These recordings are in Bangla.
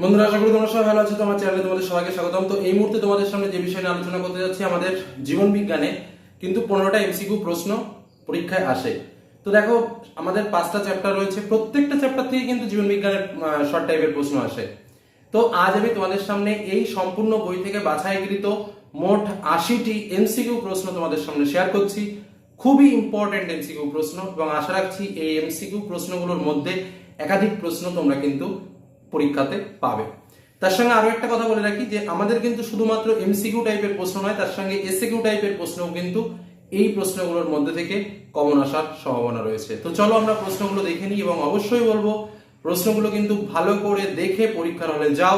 বন্ধুরা, আশা করি তোমরা সবাই ভালো আছো। তোমার চ্যানেলে তোমাদের সবাইকে স্বাগতম। তো এই মুহূর্তে তোমাদের সামনে যে বিষয় নিয়ে আলোচনা করতে যাচ্ছি, আমাদের জীবন বিজ্ঞানে কিন্তু 15টা এমসিকিউ প্রশ্ন পরীক্ষায় আসে। তো দেখো, আমাদের 5টা চ্যাপ্টার রয়েছে, প্রত্যেকটা চ্যাপ্টার থেকে কিন্তু জীবন বিজ্ঞানের শর্ট টাইপের প্রশ্ন আসে। তো আজ আমি তোমাদের সামনে এই সম্পূর্ণ বই থেকে বাছাইকৃত মোট 80টি এমসিকিউ প্রশ্ন তোমাদের সামনে শেয়ার করছি। খুবই ইম্পর্টেন্ট এমসিকিউ প্রশ্ন, এবং আশা রাখছি এই এমসিকিউ প্রশ্নগুলোর মধ্যে একাধিক প্রশ্ন তোমরা কিন্তু পরীক্ষাতে পাবে। তার সঙ্গে আরো একটা কথা বলে রাখি যে আমাদের কিন্তু শুধুমাত্র এমসিকিউ টাইপের প্রশ্ন নয়, তার সঙ্গে এসএকিউ টাইপের প্রশ্নও কিন্তু এই প্রশ্নগুলোর মধ্যে থেকে কমন আসার সম্ভাবনা রয়েছে। তো চলো আমরা প্রশ্নগুলো দেখে নিই, এবং অবশ্যই বলবো প্রশ্নগুলো কিন্তু ভালো করে দেখে পরীক্ষার হলে যাও।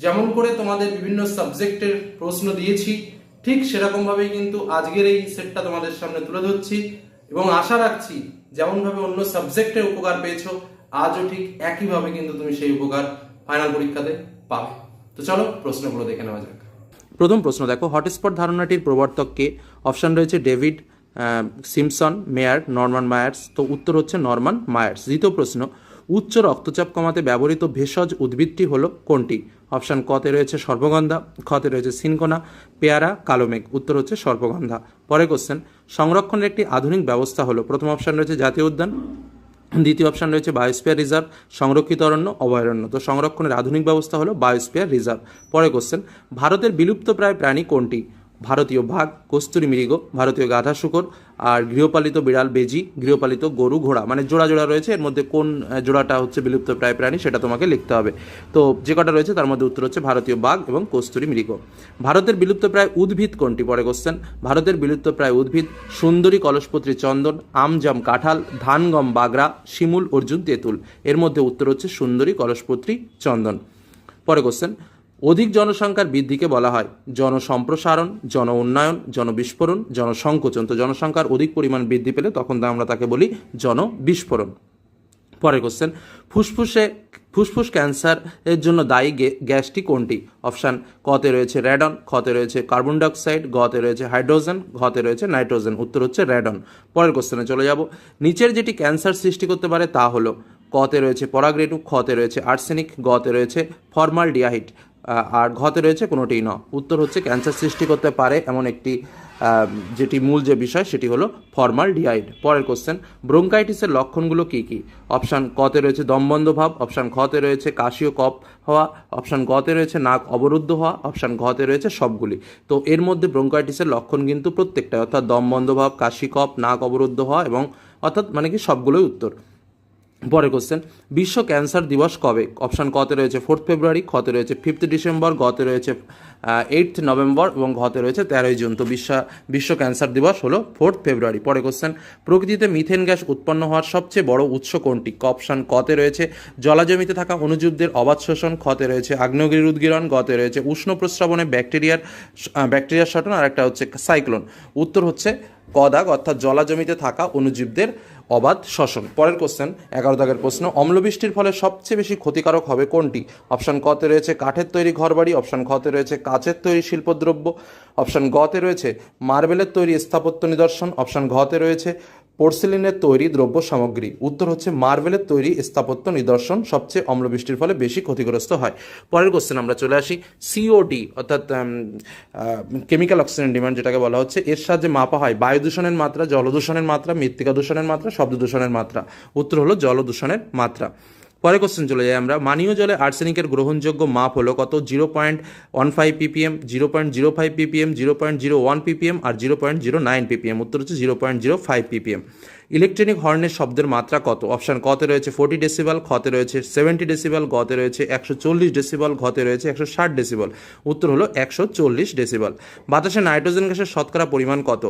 যেমন করে তোমাদের বিভিন্ন সাবজেক্টের প্রশ্ন দিয়েছি, ঠিক সেরকম ভাবেই কিন্তু আজকের এই সেটটা তোমাদের সামনে তুলে ধরছি, এবং আশা রাখছি যেমন ভাবে অন্য সাবজেক্টের উপকার পেয়েছো, আজও ঠিক একইভাবে কিন্তু তুমি সেই উপকার ফাইনাল পরীক্ষাতে পাবে। তো চলো প্রশ্নগুলো দেখে নেওয়া যাক। প্রথম প্রশ্ন দেখো, হটস্পট ধারণাটির প্রবর্তক কে? অপশন রয়েছে ডেভিড সিম্পসন, মেয়ার, নরমান মায়ার্স। তো উত্তর হচ্ছে নরমান মায়ার্স। দ্বিতীয় প্রশ্ন, উচ্চ রক্তচাপ কমাতে ব্যবহৃত ভেষজ উদ্ভিদটি হলো কোনটি? অপশন কতে রয়েছে সর্পগন্ধা, খতে রয়েছে সিনকোনা, পেয়ারা, কালোমেঘ। উত্তর হচ্ছে সর্পগন্ধা। পরে কোশ্চেন, সংরক্ষণের একটি আধুনিক ব্যবস্থা হলো? প্রথম অপশন রয়েছে জাতীয় উদ্যান, দ্বিতীয় অপশন রয়েছে বায়োস্ফিয়ার রিজার্ভ, সংরক্ষিত অরণ্য, অভয়ারণ্য। তো সংরক্ষণের আধুনিক ব্যবস্থা হলো বায়োস্ফিয়ার রিজার্ভ। পরে কোশ্চেন, ভারতের বিলুপ্তপ্রায় প্রাণী কোনটি? ভারতীয় বাঘ, কস্তুরী মৃগ, ভারতীয় গাধা শূকর, আর গৃহপালিত বিড়াল বেজি, গৃহপালিত গরু ঘোড়া। মানে জোড়া জোড়া রয়েছে, এর মধ্যে কোন জোড়াটা হচ্ছে বিলুপ্তপ্রায় প্রাণী সেটা তোমাকে লিখতে হবে। তো যে কটা রয়েছে তার মধ্যে উত্তর হচ্ছে ভারতীয় বাঘ এবং কস্তুরী মৃগ। ভারতের বিলুপ্তপ্রায় উদ্ভিদ কোনটি? পরে কোশ্চেন, ভারতের বিলুপ্তপ্রায় উদ্ভিদ সুন্দরী কলসপত্রী চন্দন, আম জাম কাঁঠাল, ধান গম বাগড়া, শিমুল অর্জুন তেঁতুল। এর মধ্যে উত্তর হচ্ছে সুন্দরী কলসপত্রী চন্দন। পরে কোশ্চেন, অধিক জনসংখ্যার বৃদ্ধিকে বলা হয় জনসম্প্রসারণ, জন উন্নয়ন, জনবিস্ফোরণ, জনসংকোচন। তো জনসংখ্যার অধিক পরিমাণ বৃদ্ধি পেলে তখন আমরা তাকে বলি জনবিস্ফোরণ। পরে কোশ্চেন, ফুসফুস ক্যান্সার এর জন্য দায়ী গ্যাসটি কোনটি? অপশান কতে রয়েছে র্যাডন, খতে রয়েছে কার্বন ডাইঅক্সাইড, গতে রয়েছে হাইড্রোজেন, ঘতে রয়েছে নাইট্রোজেন। উত্তর হচ্ছে র্যাডন। পরের কোশ্চেনে চলে যাব। নিচের যেটি ক্যান্সার সৃষ্টি করতে পারে তা হলো? কতে রয়েছে পরাগরেণু, খতে রয়েছে আর্সেনিক, গতে রয়েছে ফর্মালডিহাইড, আর ঘতে রয়েছে কোনোটিই ন। উত্তর হচ্ছে ক্যান্সার সৃষ্টি করতে পারে এমন একটি যেটি মূল যে বিষয় সেটি হলো ফর্মালডিহাইড। পরের কোশ্চেন, ব্রোঙ্কাইটিসের লক্ষণগুলো কি কি? অপশান কতে রয়েছে দমবন্ধ ভাব, অপশান খতে রয়েছে কাশি ও কফ হওয়া, অপশান গতে রয়েছে নাক অবরুদ্ধ হওয়া, অপশান ঘতে রয়েছে সবগুলি। তো এর মধ্যে ব্রোঙ্কাইটিসের লক্ষণ কিন্তু প্রত্যেকটা, অর্থাৎ দমবন্ধ ভাব, কাশি কফ, নাক অবরুদ্ধ হওয়া, এবং অর্থাৎ মানে কি সবগুলোই উত্তর। পরের কোশ্চেন, বিশ্ব ক্যান্সার দিবস কবে? অপশান কতে রয়েছে 4 ফেব্রুয়ারি, খতে রয়েছে 5 ডিসেম্বর, গতে রয়েছে 8 নভেম্বর, এবং ঘতে রয়েছে 13 জুন। তো বিশ্ব ক্যান্সার দিবস হলো 4 ফেব্রুয়ারি। পরে কোশ্চেন, প্রকৃতিতে মিথেন গ্যাস উৎপন্ন হওয়ার সবচেয়ে বড় উৎস কোনটি? অপশান কতে রয়েছে জলাজমিতে থাকা অণুজীবদের অবাধ শোষণ, খতে রয়েছে আগ্নেয়গিরির উদ্গীরণ, গতে রয়েছে উষ্ণ প্রস্রবণে ব্যাকটেরিয়ার শাটন, আর একটা হচ্ছে সাইক্লোন। উত্তর হচ্ছে কদাগ, অর্থাৎ জলাজমিতে থাকা অণুজীবদের অবাধ শ্বসন। পরের কোশ্চেন 11 দাগের প্রশ্ন, অম্লবৃষ্টির ফলে সবচেয়ে বেশি ক্ষতিকারক হবে কোনটি? অপশান কতে রয়েছে কাঠের তৈরি ঘরবাড়ি, অপশান খতে রয়েছে কাচের তৈরি শিল্পদ্রব্য, অপশান গতে রয়েছে মার্বেলের তৈরি স্থাপত্য নিদর্শন, অপশান ঘতে রয়েছে পোর্সেলিনের তৈরি দ্রব্য সামগ্রী। উত্তর হচ্ছে মার্বেলের তৈরি স্থাপত্য নিদর্শন সবচেয়ে অম্লবৃষ্টির ফলে বেশি ক্ষতিগ্রস্ত হয়। পরের কোশ্চেন আমরা চলে আসি সিওডি, অর্থাৎ কেমিক্যাল অক্সিজেন ডিমান্ড যেটাকে বলা হচ্ছে, এর সাহায্যে মাপা হয় বায়ু দূষণের মাত্রা, জলদূষণের মাত্রা, মৃত্তিকা দূষণের মাত্রা, শব্দ দূষণের মাত্রা। উত্তর হলো জলদূষণের মাত্রা। পরে কোশ্চেন চলে যাই আমরা, মানীয় জলে আর্সেনিকের গ্রহণযোগ্য মাপ হলো কত? 0.15 ppm, 0.05 ppm, 0.01 ppm, আর 0.09 ppm। উত্তর হচ্ছে 0.05 ppm। ইলেকট্রনিক হর্নের শব্দের মাত্রা কত? অপশান কতে রয়েছে 40 ডেসিবেল, খতে রয়েছে 70 ডেসিবেল, গতে রয়েছে 140 ডেসিবেল, ঘতে রয়েছে 160 ডেসিবেল। উত্তর হলো 140 ডেসিবেল। বাতাসে নাইট্রোজেন গ্যাসের শতকরা পরিমাণ কত?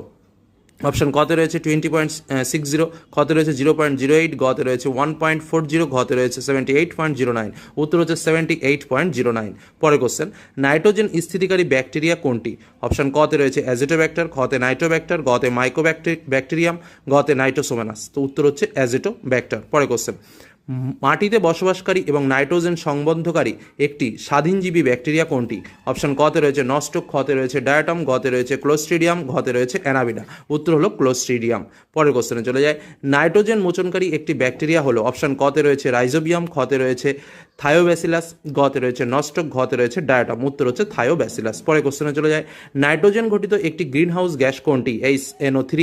অপশান কতে রয়েছে 20.60, খতে রয়েছে 0.08, গতে রয়েছে 1.40, ঘতে রয়েছে 78.09। উত্তর হচ্ছে 78.09। পরে কোশ্চেন, নাইট্রোজেন স্থিতিকারী ব্যাকটেরিয়া কোনটি? অপশান কতে রয়েছে অ্যাজেটোব্যাক্টার, খতে নাইট্রোব্যাক্টার, গতে মাইকোব্যাকটেরিয়াম, গতে নাইট্রোসোমেনাস। তো উত্তর হচ্ছে অ্যাজেটোব্যাক্টার। পরে কোশ্চেন, মাটিতে বসবাসকারী এবং নাইট্রোজেন সংবন্ধকারী একটি স্বাধীনজীবী ব্যাকটেরিয়া কোনটি? অপশন কতে রয়েছে নস্টক, খতে রয়েছে ডায়াটম, গতে রয়েছে ক্লোস্ট্রিডিয়াম, ঘতে রয়েছে অ্যানাবিনা। উত্তর হলো ক্লোস্ট্রিডিয়াম। পরের কোশ্চেনে চলে যায়। নাইট্রোজেন মোচনকারী একটি ব্যাকটেরিয়া হলো অপশন কতে রয়েছে রাইজোবিয়াম, খতে রয়েছে থায়োব্যাসিলাস, গতে রয়েছে নস্টক, ঘতে রয়েছে ডায়াটম। উত্তর হচ্ছে থায়োব্যাসিলাস। পরের কোশ্চেনে চলে যায়। নাইট্রোজেন ঘটিত একটি গ্রিনহাউস গ্যাস কোনটি? NO3,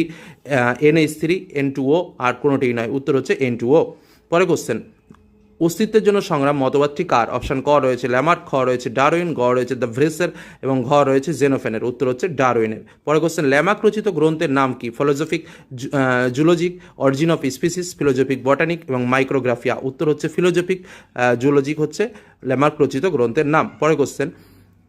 NH3, N2O, আর কোনোটিই নয়। উত্তর হচ্ছে N2O। পরে কোশ্চেন। অস্তিত্বের জন্য সংগ্রাম মতবাদটি কার? অপশন ক রয়েছে ল্যামার্ক, খ রয়েছে ডারউইন, গ রয়েছে দ্য ভ্রেসের এবং ঘ রয়েছে জেনোফেনের। উত্তর হচ্ছে ডারউইনের। পরে কোশ্চেন। ল্যামার্ক রচিত গ্রন্থের নাম কি? ফিলোজফিক জুলজিক, অরিজিন অফ স্পিসিস, ফিলোজফিক বটানিক এবং মাইক্রোগ্রাফিয়া। উত্তর হচ্ছে ফিলোজফিক জুলজিক হচ্ছে ল্যামার্ক রচিত গ্রন্থের নাম। পরে কোশ্চেন।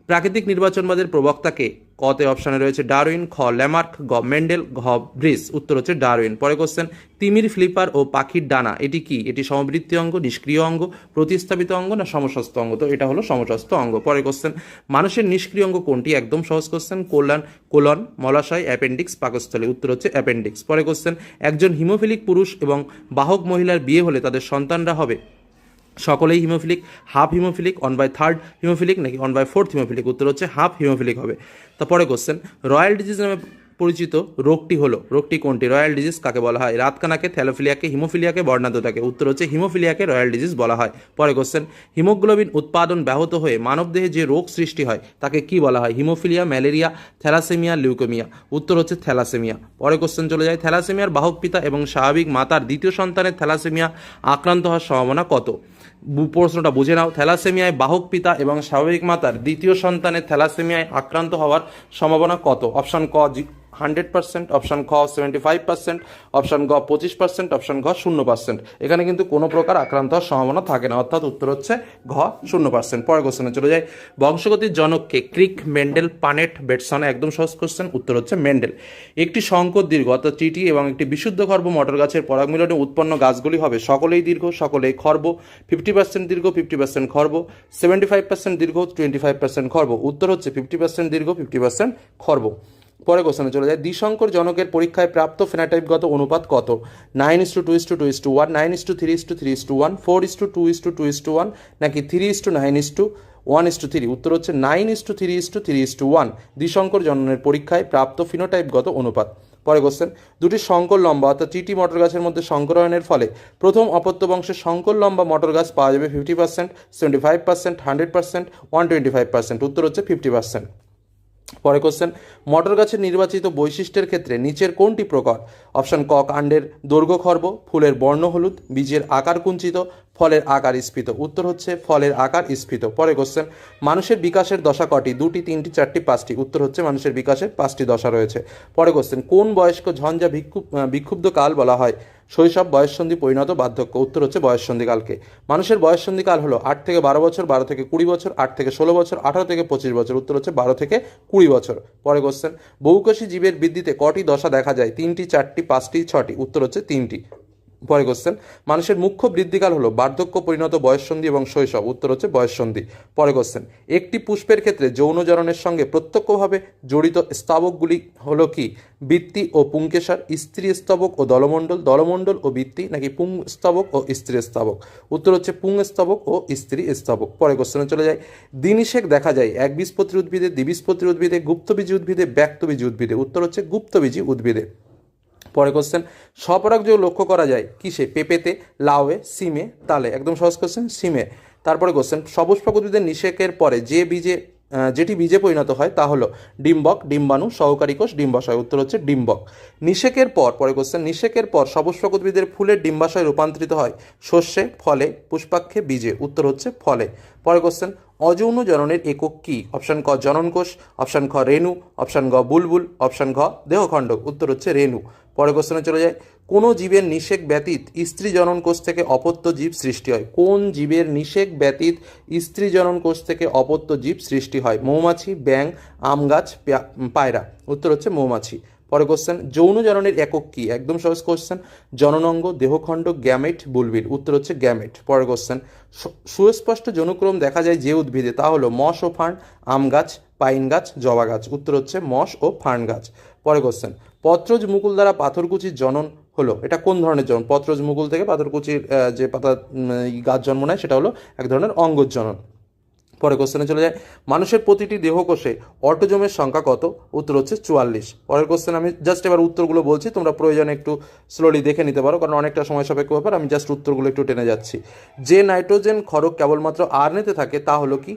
প্রাকৃতিক নির্বাচনবাদের প্রবক্তাকে? কতে অপশানে রয়েছে ডারউইন, খ ল্যামার্ক, গ মেন্ডেল, ঘ ব্রিস। উত্তর হচ্ছে ডারউইন। পরে কোশ্চেন। তিমির ফ্লিপার ও পাখির ডানা এটি কি? এটি সমবৃত্তি অঙ্গ, নিষ্ক্রিয় অঙ্গ, প্রতিস্থাপিত অঙ্গ না সমস্ত অঙ্গ? তো এটা হলো সমস্ত অঙ্গ। পরে কোশ্চেন। মানুষের নিষ্ক্রিয় অঙ্গ কোনটি? একদম সহজ কোশ্চেন। কোলন, মলাশয়, অ্যাপেন্ডিক্স, পাকস্থলী। উত্তর হচ্ছে অ্যাপেন্ডিক্স। পরে কোশ্চেন। একজন হিমোফিলিক পুরুষ এবং বাহক মহিলার বিয়ে হলে তাদের সন্তানরা হবে সকলেই হিমোফিলিক, হাফ হিমোফিলিক, 1/3 হিমোফিলিক নাকি 1/4 হিমোফিলিক? উত্তর হচ্ছে হাফ হিমোফিলিক হবে। তারপরে কোশ্চেন। রয়্যাল ডিজিজ নামে পরিচিত রোগটি কোনটি? রয়্যাল ডিজিজ কাকে বলা হয়? রাতকানাকে, থ্যালোফিলিয়াকে, হিমোফিলিয়াকে, বর্ণাঢ্যতাকে? উত্তর হচ্ছে হিমোফিলিয়াকে রয়্যাল ডিজিজ বলা হয়। পরে কোশ্চেন। হিমোগ্লোবিন উৎপাদন ব্যাহত হয়ে মানবদেহে যে রোগ সৃষ্টি হয় তাকে কি বলা হয়? Haemophilia, malaria, thalassaemia, leukaemia? উত্তর হচ্ছে থ্যালাসেমিয়া। পরে কোশ্চেন চলে যায়। থ্যালাসেমিয়ার বাহক পিতা এবং স্বাভাবিক মাতার দ্বিতীয় সন্তানের থ্যালাসেমিয়া আক্রান্ত হওয়ার সম্ভাবনা কত? প্রশ্নটা বুঝে নাও। থ্যালাসেমিয়ায় বাহক পিতা এবং স্বাভাবিক মাতার দ্বিতীয় সন্তানের থ্যালাসেমিয়ায় আক্রান্ত হওয়ার সম্ভাবনা কত? অপশন ক 100%, অপশন খ 75%, অপশন গ 25%, অপশন ঘ 0%। এখানে কিন্তু কোনো প্রকার আক্রান্ত হওয়ার সম্ভাবনা থাকে না, অর্থাৎ উত্তর হচ্ছে ঘ 0%। পরে কোশ্চেনে চলে যায়। বংশগতির জনককে? ক্রিক, মেন্ডেল, পানেট, বেটসন? একদম সহজ কোশ্চেন, উত্তর হচ্ছে মেন্ডেল। একটি সংকর দীর্ঘ অর্থাৎ টিটি এবং একটি বিশুদ্ধ খর্ব মটর গাছের পরাগ মিলনে উৎপন্ন গাছগুলি হবে সকলেই দীর্ঘ, সকলেই খর্ব, 50% দীর্ঘ, 50% খর্ব, 75% দীর্ঘ, 25% খর্ব। উত্তর হচ্ছে 50% দীর্ঘ, 50% খর্ব। পরে কোশ্চেনে চলে যায়। দ্বিসংকর জনকের পরীক্ষায় প্রাপ্ত ফেনোটাইপগত অনুপাত কত? 9:2:2:1, 9:3:3:1, 4:2:2:1 নাকি 3:9:1:3? উত্তর হচ্ছে 9:3:3:1 দ্বিসংকর জননের পরীক্ষায় প্রাপ্ত ফিনোটাইপগত অনুপাত। পরে কোশ্চেন। দুটি সংকর লম্বা অর্থাৎ টিটি মটর গাছের মধ্যে সংকরায়নের ফলে প্রথম অপত্য বংশের সংকর লম্বা মটর গাছ পাওয়া যাবে 50%, 75%, 100%, 125%। উত্তর হচ্ছে 50%। পরে কোশ্চেন। মটর গাছের নির্বাচিত বৈশিষ্ট্যের ক্ষেত্রে নিচের কোনটি প্রকট? অপশন ক কাণ্ডের দৈর্ঘ্য খর্ব, ফুলের বর্ণ হলুদ, বীজের আকার কুঞ্চিত, ফলের আকার স্ফীত? উত্তর হচ্ছে ফলের আকার স্ফীত। পরে কোশ্চেন। মানুষের বিকাশের দশা কটি? 2টি, 3টি, 4টি, 5টি? উত্তর হচ্ছে মানুষের বিকাশের 5টি দশা রয়েছে। পরে কোশ্চেন। কোন বয়স্ক ঝঞ্ঝা বিক্ষুব্ধ কাল বলা হয়? শৈশব, বয়ঃসন্ধি, পরিণত, বার্ধক্য? উত্তর হচ্ছে বয়ঃসন্ধিকালকে। মানুষের বয়ঃসন্ধিকাল হলো 8 থেকে 12 বছর, 12 থেকে 20 বছর, 8 থেকে 16 বছর, 18 থেকে 25 বছর? উত্তর হচ্ছে 12 থেকে 20 বছর। পরে কোশ্চেন। বহুকোষী জীবের বৃদ্ধিতে কটি দশা দেখা যায়? 3টি, 4টি, 5টি, 6টি? উত্তর হচ্ছে 3টি। পরে কোশ্চেন। মানুষের মুখ্য বৃদ্ধিকাল হলো বার্ধক্য, পরিণত, বয়ঃসন্ধি এবং শৈশব? উত্তর হচ্ছে বয়ঃসন্ধি। পরে কোশ্চেন। একটি পুষ্পের ক্ষেত্রে যৌন জননের সঙ্গে প্রত্যক্ষভাবে জড়িত স্তবকগুলি হলো কি? বৃত্তি ও পুংকেশর, স্ত্রী স্তবক ও দলমণ্ডল, দলমণ্ডল ও বৃত্তি নাকি পুং স্তবক ও স্ত্রী স্তবক? উত্তর হচ্ছে পুং স্তবক ও স্ত্রী স্তবক। পরে কোশ্চেনে চলে যায়। দ্বিনিষেক দেখা যায় একবীজপত্রী উদ্ভিদে, দ্বিবীজপত্রী উদ্ভিদে, গুপ্তবীজী উদ্ভিদে, ব্যক্তবীজী উদ্ভিদে? উত্তর হচ্ছে গুপ্তবীজী উদ্ভিদে। পরে কোশ্চেন। স্বপরাগযোগ লক্ষ্য করা যায় কিসে? পেঁপেতে, লাউয়ে, সিমে, তালে? একদম সহজ কোশ্চেন, সিমে। তারপরে কোশ্চেন। সপুষ্পক উদ্ভিদের নিষেকের পরে যেটি বীজে পরিণত হয় তা হলো ডিম্বক, ডিম্বাণু, সহকারী কোষ, ডিম্বাশয়? উত্তর হচ্ছে ডিম্বক। নিষেকের পর, পরে কোশ্চেন, নিষেকের পর সপুষ্পক উদ্ভিদের ফুলের ডিম্বাশয় রূপান্তরিত হয় শস্যে, ফলে, পুষ্পাক্ষে, বীজে? উত্তর হচ্ছে ফলে। পরে কোশ্চেন। অযৌন জননের একক কি? অপশন ক জননকোষ, অপশন খ রেণু, অপশন গ বুলবুল, অপশন ঘ দেহখণ্ডক? উত্তর হচ্ছে রেণু। পরে কোশ্চেনে চলে যায়। কোন জীবের নিষেক ব্যতীত স্ত্রী জনন কোষ থেকে অপত্য জীব সৃষ্টি হয়? কোন জীবের নিষেক ব্যতীত স্ত্রী জনন কোষ থেকে অপত্য জীব সৃষ্টি হয়? মৌমাছি, ব্যাঙ, আম গাছ, পায়রা? উত্তর হচ্ছে মৌমাছি। পরে কোশ্চেন। যৌন জননের একক কি? একদম সহজ কোশ্চেন। জননাঙ্গ, দেহখণ্ড, গ্যামেট, বুলবিল? উত্তর হচ্ছে গ্যামেট। পরে কোশ্চেন। সুস্পষ্ট যৌনক্রম দেখা যায় যে উদ্ভিদে তা হলো মস ও ফার্ন, আম গাছ, পাইন গাছ, জবা গাছ? উত্তর হচ্ছে মস ও ফার্ন গাছ। পরে কোশ্চেন। পত্রজ মুকুল দ্বারা পাথরকুচির জনন হলো। এটা কোন ধরনের জনন? পত্রজ মুকুল থেকে পাথরকুচির যে পাতা গাছ জন্ম নেয় সেটা হলো এক ধরনের অঙ্গজ জনন। পরে কোশ্চেনে চলে যায়, মানুষের প্রতিটি দেহকোষে অটোজোমের সংখ্যা কত? উত্তর হচ্ছে 44। পরের কোশ্চেন আমি জাস্ট এবার উত্তরগুলো বলছি, তোমরা প্রয়োজনে একটু স্লোলি দেখে নিতে পারো, কারণ অনেকটা সময় সাপেক্ষ ব্যাপার, আমি জাস্ট উত্তরগুলো একটু টেনে যাচ্ছি। যে নাইট্রোজেন ক্ষরক কেবলমাত্র আরএনএতে থাকে তা হলো কি?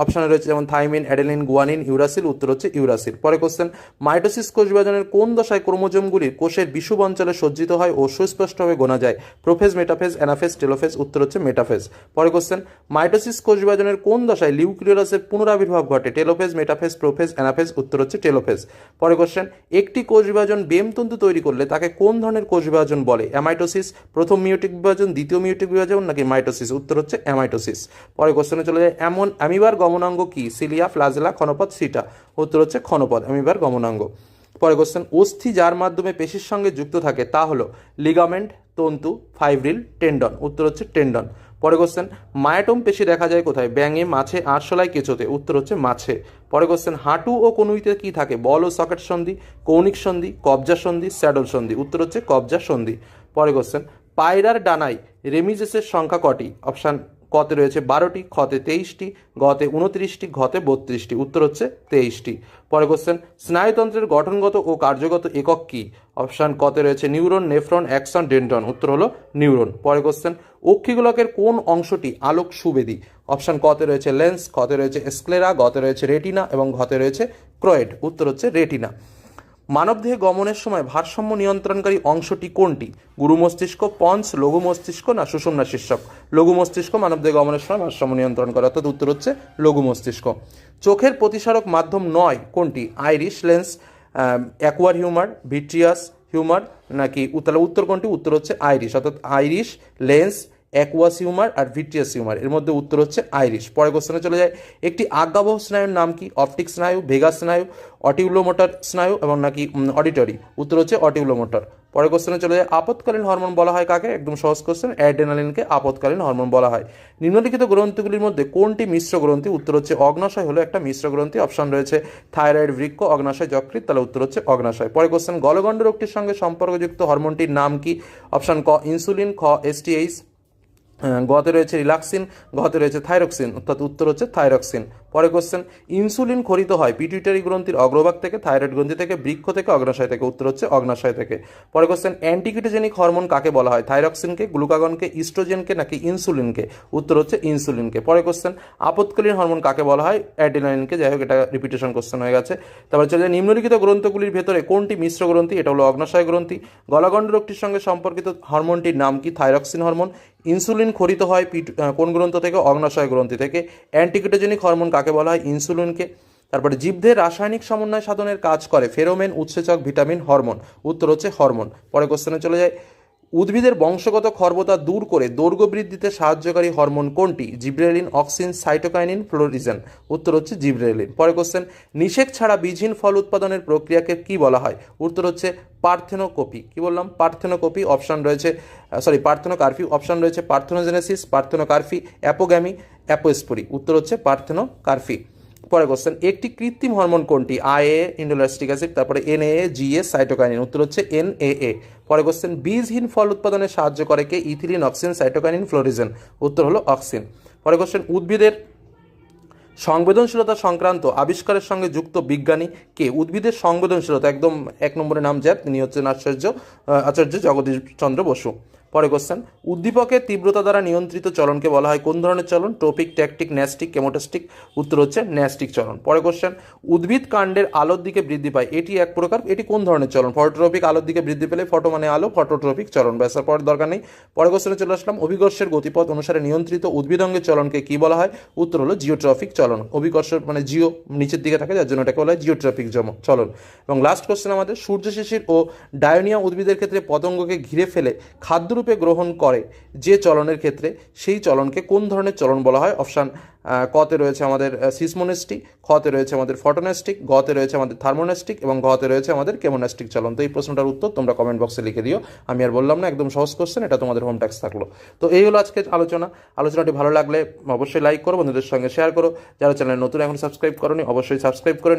অপশানে রয়েছে যেমন থাইমিন, অ্যাডেনিন, গুয়ানিন, ইউরাসিল। উত্তর হচ্ছে ইউরাসিল। পরে কোশ্চেন, মাইটোসিস কোষ বিভাজনের কোন দশায় ক্রোমোজোমগুলি কোষের বিষুব অঞ্চলে সজ্জিত হয় ও সুস্পষ্টভাবে গোনা যায়? Prophase, metaphase, anaphase, telophase. উত্তর হচ্ছে মেটাফেজ। পরে কোশ্চেন, মাইটোসিস কোষ বিভাজনের কোন দশায় লিউক্লিওলাসের পুনরাবির্ভাব ঘটে? Telophase, metaphase, prophase, anaphase. উত্তর হচ্ছে টেলোফেজ। পরে কোশ্চেন, একটি কোষ বিভাজন বেমতন্তু তৈরি করলে তাকে কোন ধরনের কোষ বিভাজন বলে? অ্যামাইটোসিস, প্রথম মিওটিক বিভাজন, দ্বিতীয় মিওটিক বিভাজন নাকি মাইটোসিস? উত্তর হচ্ছে অ্যামাইটোসিস। পরে কোশ্চেনে চলে যায়, অ্যামিবার গমনাঙ্গ কি? সিলিয়া, ফ্লাজেলা, ক্ষণপদ, সিটা। উত্তর হচ্ছে ক্ষণপদ, অ্যামিবার গমনাঙ্গ। পরে কোশ্চেন, অস্থি যার মাধ্যমে পেশির সঙ্গে যুক্ত থাকে তা হলো লিগামেন্ট, তন্তু, ফাইব্রিল, টেন্ডন। উত্তর হচ্ছে টেন্ডন। পরে কোশ্চেন, মায়াটোম পেশি দেখা যায় কোথায়? ব্যাঙে, মাছে, আরশোলায়, কেঁচোতে। উত্তর হচ্ছে মাছে। পরে কোশ্চেন, হাঁটু ও কনুইতে কি থাকে? বল ও সকেট সন্ধি, কৌণিক সন্ধি, কবজা সন্ধি, স্যাডল সন্ধি। উত্তর হচ্ছে কবজা সন্ধি। পরে কোশ্চেন, পায়রার ডানায় রেমিজেসের সংখ্যা কটি? অপশান কতে রয়েছে 12টি, খতে 23টি, গতে 29টি, ঘতে 32টি। উত্তর হচ্ছে 23টি। পরে কোশ্চেন, স্নায়ুতন্ত্রের গঠনগত ও কার্যগত একক কি? অপশান কতে রয়েছে নিউরন, নেফ্রন, অ্যাক্সন, ডেন্ড্রন। উত্তর হলো নিউরন। পরে কোশ্চেন, অক্ষিগোলকের কোন অংশটি আলোক সুবেদী? অপশান কতে রয়েছে লেন্স, খতে রয়েছে স্ক্লেরা, গতে রয়েছে রেটিনা এবং ঘতে রয়েছে ক্রয়েড। উত্তর হচ্ছে রেটিনা। মানবদেহে গমনের সময় ভারসাম্য নিয়ন্ত্রণকারী অংশটি কোনটি? গুরু মস্তিষ্ক, পঞ্চ, লঘু মস্তিষ্ক না সুষুম্না শীর্ষক? লঘু মস্তিষ্ক মানবদেহে গমনের সময় ভারসাম্য নিয়ন্ত্রণ করে, অর্থাৎ উত্তর হচ্ছে লঘু মস্তিষ্ক। চোখের প্রতিসারক মাধ্যম নয় কোনটি? Irish, lens, acquire humour, vitreous humour নাকি? তাহলে উত্তর কোনটি? উত্তর হচ্ছে আইরিশ, অর্থাৎ আইরিশ, লেন্স, অ্যাকুয়াস হিউমার আর ভিট্রিয়াস হিউমার, এর মধ্যে উত্তর হচ্ছে আইরিশ। পরে কোশ্চেনে চলে যায়, একটি আজ্ঞাবহ স্নায়ুর নাম কি? অপটিক স্নায়ু, ভেগাস স্নায়ু, অটিউলোমোটর স্নায়ু এবং নাকি অডিটরি? উত্তর হচ্ছে অটিউলোমোটর। পরে কোশ্চেনে চলে যায়, আপৎকালীন হরমোন বলা হয় কাকে? একদম সহজ কোশ্চেন, অ্যাড্রেনালিনকে আপৎকালীন হরমোন বলা হয়। নিম্নলিখিত গ্রন্থিগুলির মধ্যে কোনটি মিশ্র গ্রন্থি? উত্তর হচ্ছে অগ্নাশয় হলো একটা মিশ্র গ্রন্থি। অপশন রয়েছে থাইরয়েড, বৃক্ক, অগ্নাশয়, যকৃৎ। তাহলে উত্তর হচ্ছে অগ্নাশয়। পরে কোশ্চেন, গলগণ্ড রোগটির সঙ্গে সম্পর্কযুক্ত হরমোনটির নাম কি? অপশন ক ইনসুলিন, খ এসটিএইচ, গতে রয়েছে রিলাক্সিন, ঘতে রয়েছে থাইরক্সিন। অর্থাৎ উত্তর হচ্ছে থাইরক্সিন। পরে কোশ্চেন, ইনসুলিন খরিত হয় পিটুইটারি গ্রন্থির অগ্রভাগ থেকে, থাইরয়েড গ্রন্থি থেকে, বৃক্ষ থেকে, অগ্নাশয় থেকে? উত্তর হচ্ছে অগ্নাশয় থেকে। পরে কোশ্চেন, অ্যান্টিকিটোজেনিক হরমোন কাকে বলা হয়? থাইরক্সিনকে, গ্লুকাগনকে, ইস্ট্রোজেনকে নাকি ইনসুলিনকে? উত্তর হচ্ছে ইনসুলিনকে। পরে কোশ্চেন, আপৎকালীন হরমোন কাকে বলা হয়? অ্যাড্রেনালিনকে। যাই হোক, এটা রিপিটেশন কোশ্চেন হয়ে গেছে। তারপরে চলে, নিম্নলিখিত গ্রন্থগুলির ভেতরে কোনটি মিশ্র গ্রন্থি? এটা হলো অগ্নাশয় গ্রন্থি। গলগণ্ড রোগটির সঙ্গে সম্পর্কিত হরমোনটির নাম কি? Thyroxine hormone. ইনসুলিন খরিত হয় কোন গ্রন্থ থেকে? অগ্নাশয় গ্রন্থি থেকে। অ্যান্টিকিটোজেনিক হরমোন কাকে বলা হয়? ইনসুলিনকে। তারপরে জীবদের রাসায়নিক সমন্বয় সাধনের কাজ করে ফেরোমেন, উৎসেচক, ভিটামিন, হরমোন? উত্তর হচ্ছে হরমোন। পরে কোশ্চেনে চলে যায়, উদ্ভিদের বংশগত ক্ষর্বতা দূর করে দৈর্ঘ্য বৃদ্ধিতে সাহায্যকারী হরমোন কোনটি? Gibberellin, auxin, cytokinin, florigen? উত্তর হচ্ছে জিব্রেলিন। পরে কোশ্চেন, নিষেক ছাড়া বীজহীন ফল উৎপাদনের প্রক্রিয়াকে কি বলা হয়? উত্তর হচ্ছে পার্থেনোকপি। কি বললাম? পার্থেনোকপি। অপশন রয়েছে পার্থেনোকার্পি। অপশন রয়েছে পার্থেনোজেনেসিস, পার্থেনোকার্পি, অ্যাপোগ্যামি, অ্যাপোস্পোরি। উত্তর হচ্ছে পার্থেনোকার্পি। পরে কোশ্চেন, একটি কৃত্রিম হরমোন কোনটি? আইএ, ইন্ডোলাস্টিক অ্যাসিড, তারপরে এনএএ, জিএ, সাইটোকাইনিন। উত্তর হচ্ছে এনএএ। পরে কোশ্চেন, বীজহীন ফল উৎপাদনে সাহায্য করে কে? Ethylene, auxin, cytokinin, florigen? উত্তর হলো অক্সিন। পরে কোশ্চেন, উদ্ভিদের সংবেদনশীলতা সংক্রান্ত আবিষ্কারের সঙ্গে যুক্ত বিজ্ঞানী কে? উদ্ভিদের সংবেদনশীলতা একদম 1 নম্বরে নাম যার, তিনি হচ্ছেন আচার্য জগদীশ চন্দ্র বসু। পরে কোশ্চেন, উদ্দীপকের তীব্রতা দ্বারা নিয়ন্ত্রিত চলনকে বলা হয় কোন ধরনের চলন? Tropic, tactic, nastic, chemotactic? উত্তর হচ্ছে ন্যাস্টিক চলন। পরে কোশ্চেন, উদ্ভিদ কাণ্ডের আলোর দিকে বৃদ্ধি পায়, এটি এক প্রকার, এটি কোন ধরনের চলন? ফটোট্রপিক, আলোর দিকে বৃদ্ধি পেলে, ফটো মানে আলো, ফটোট্রপিক চলন। ব্যাস, আর পরের দরকার নেই। পরে কোশ্চেনে চলে আসলাম, অভিকর্ষের গতিপথ অনুসারে নিয়ন্ত্রিত উদ্ভিদঙ্গের চলনকে কি বলা হয়? উত্তর হলো জিওট্রফিক চলন। অভিকর্ষ মানে জিও নিচের দিকে থাকে, যার জন্য এটাকে বলা হয় জিওট্রফিক চলন। এবং লাস্ট কোশ্চেন আমাদের, সূর্য শিশির ও ডায়োনিয়া উদ্ভিদের ক্ষেত্রে পতঙ্গকে ঘিরে ফেলে খাদ্যরূপে গ্রহণ করে যে চলনের ক্ষেত্রে, সেই চলনকে কোন ধরনের চলন বলা হয়? অপশান কতে রয়েছে আমাদের সিসমোনেস্টিক, খতে রয়েছে আমাদের ফটোনেস্টিক, গতে রয়েছে আমাদের থার্মোনেস্টিক এবং ঘতে রয়েছে আমাদের কেমোনেস্টিক চলন। তো এই প্রশ্নটার উত্তর তোমরা কমেন্ট বক্সে লিখে দিও। আমি আর বললাম না, একদম সহজ কোশ্চেন, এটা তোমাদের হোম ট্যাক্স থাকলো। তো এই হলো আজকের আলোচনাটি ভালো লাগলে অবশ্যই লাইক করো, বন্ধুদের সঙ্গে শেয়ার করো। যারা চ্যানেল নতুন এখন সাবস্ক্রাইব করোনি, অবশ্যই সাবস্ক্রাইব করে নিও।